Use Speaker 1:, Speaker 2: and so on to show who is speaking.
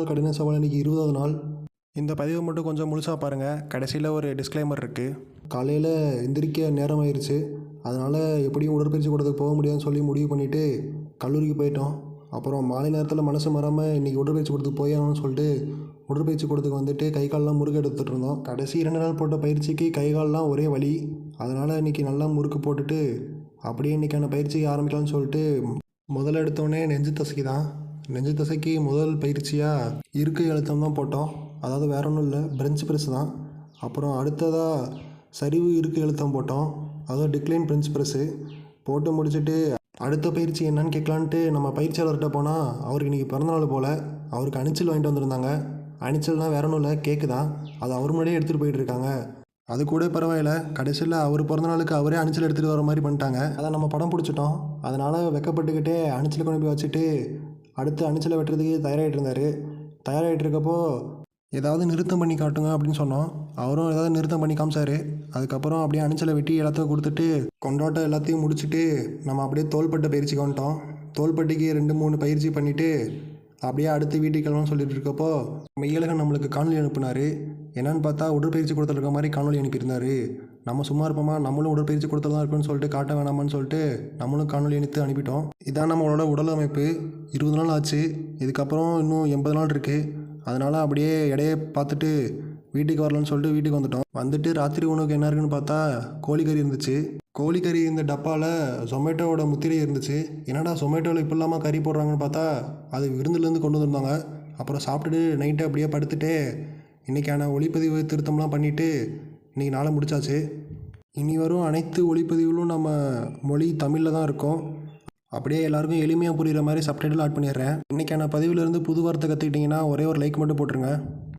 Speaker 1: கடின சவால் இன்றைக்கி 20வது நாள். இந்த பதிவை மட்டும் கொஞ்சம் முழுசாக பாருங்கள். கடைசியில் ஒரு டிஸ்க்ளைமர் இருக்குது. காலையில் எந்திரிக்க நேரம் ஆயிடுச்சு. அதனால் எப்படியும் உடற்பயிற்சி கூடத்துக்கு போக முடியாதுன்னு சொல்லி முடிவு பண்ணிவிட்டு கல்லூரிக்கு போயிட்டோம். அப்புறம் மாலை நேரத்தில் மனசு மாறாமல் இன்றைக்கி உடற்பயிற்சி கூடத்துக்கு போயாகணும்னு சொல்லிட்டு உடற்பயிற்சி கூடத்துக்கு வந்துட்டு கை கால்லாம் முறுக்கு எடுத்துகிட்டு இருந்தோம். கடைசி 2 நாள் போட்ட பயிற்சிக்கு கை கால்லாம் ஒரே வலி. அதனால் இன்றைக்கி நல்லா முறுக்கு போட்டுட்டு அப்படியே இன்றைக்கான பயிற்சியை ஆரம்பிக்கலாம்னு சொல்லிட்டு முதல்ல எடுத்தோடனே நெஞ்சு தசைக்கு தான். நெஞ்சு தசைக்கு முதல் பயிற்சியாக இருக்கை அழுத்தம் தான் போட்டோம். அதாவது வேற ஒன்றும் இல்லை, பெஞ்ச் ப்ரெஸ் தான். அப்புறம் அடுத்ததாக சரிவு இருக்கை அழுத்தம் போட்டோம். அதாவது டிக்ளைன் பெஞ்ச் ப்ரெஸ்ஸு போட்டு முடிச்சுட்டு அடுத்த பயிற்சி என்னன்னு கேட்கலான்ட்டு நம்ம பயிற்சியாளர்கிட்ட போனால் அவருக்கு இன்றைக்கி பிறந்தநாள் போல். அவருக்கு அணிச்சல் வாங்கிட்டு வந்திருந்தாங்க. அணிச்சல்னால் வேற ஒன்றும் இல்லை, கேக்கு தான். அது அவர் முன்னாடியே எடுத்துகிட்டு போயிட்டுருக்காங்க. அது கூட பரவாயில்ல, கடைசியில் அவர் பிறந்தநாளுக்கு அவரே அணிச்சல் எடுத்துகிட்டு வர மாதிரி பண்ணிட்டாங்க. அதை நம்ம படம் பிடிச்சிட்டோம். அதனால் வெக்கப்பட்டுக்கிட்டே அணிச்சலை கொண்டு போய் வச்சுட்டு அடுத்து அணிச்சலை வெட்டுறதுக்கு தயாராகிட்டு இருந்தார். தயாராகிட்டு இருக்கப்போ ஏதாவது நிறுத்தம் பண்ணி காட்டுங்க அப்படின்னு சொன்னோம். அவரும் ஏதாவது நிறுத்தம் பண்ணி காமிச்சார். அதுக்கப்புறம் அப்படியே அணிச்சலை வெட்டி எல்லாத்தையும் கொடுத்துட்டு கொண்டாட்டம் எல்லாத்தையும் முடிச்சுட்டு நம்ம அப்படியே தோள்பட்டை பயிற்சிக்கு வந்துட்டோம். தோள்பட்டிக்கு 2-3 பயிற்சி பண்ணிவிட்டு அப்படியே அடுத்து வீட்டுக்கு கிளம்புன்னு சொல்லிட்டு இருக்கப்போ மெய்யழகன் நம்மளுக்கு காணொலி அனுப்புனார். என்னன்னு பார்த்தா உடற்பயிற்சி கொடுத்துட்டு இருக்க மாதிரி காணொலி அனுப்பியிருந்தார். நம்ம சும்மா இருப்போமா, நம்மளும் உடற்பயிற்சி கொடுத்து தான் இருக்குன்னு சொல்லிட்டு காட்ட வேணாமான்னு சொல்லிட்டு நம்மளும் காணொலி அனுப்பிட்டோம். இதான் நம்மளோட உடல் அமைப்பு. 20 நாள் ஆச்சு. இதுக்கப்புறம் இன்னும் 80 நாள் இருக்குது. அதனால் அப்படியே எடையை பார்த்துட்டு வீட்டுக்கு வரலான்னு சொல்லிட்டு வீட்டுக்கு வந்துட்டோம். வந்துட்டு ராத்திரி உணவுக்கு என்ன இருக்குன்னு பார்த்தா கோழிக்கறி இருந்துச்சு. கோழிக்கறி இந்த டப்பாவில் ஜொமேட்டோவோட முத்திரை இருந்துச்சு. என்னடா ஜொமேட்டோவில் இப்போ இல்லாமல் கறி போடுறாங்கன்னு பார்த்தா அது விருந்துலேருந்து கொண்டு வந்திருந்தாங்க. அப்புறம் சாப்பிட்டுட்டு நைட்டு அப்படியே படுத்துட்டு இன்றைக்கான ஒளிப்பதிவு திருத்தம்லாம் பண்ணிவிட்டு இன்றைக்கி நாளை முடிச்சாச்சு. இனி வரும் அனைத்து ஒளிப்பதிவுகளும் நம்ம மொழி தமிழில் தான் இருக்கும். அப்படியே எல்லாருக்கும் எளிமையாக புரிகிற மாதிரி சப்டைட்டில் ஆட் பண்ணிடுறேன். இன்றைக்கான பதிவிலேருந்து புது வார்த்தை கற்றுக்கிட்டிங்கன்னா ஒரே ஒரு லைக் மட்டும் போட்டுருங்க.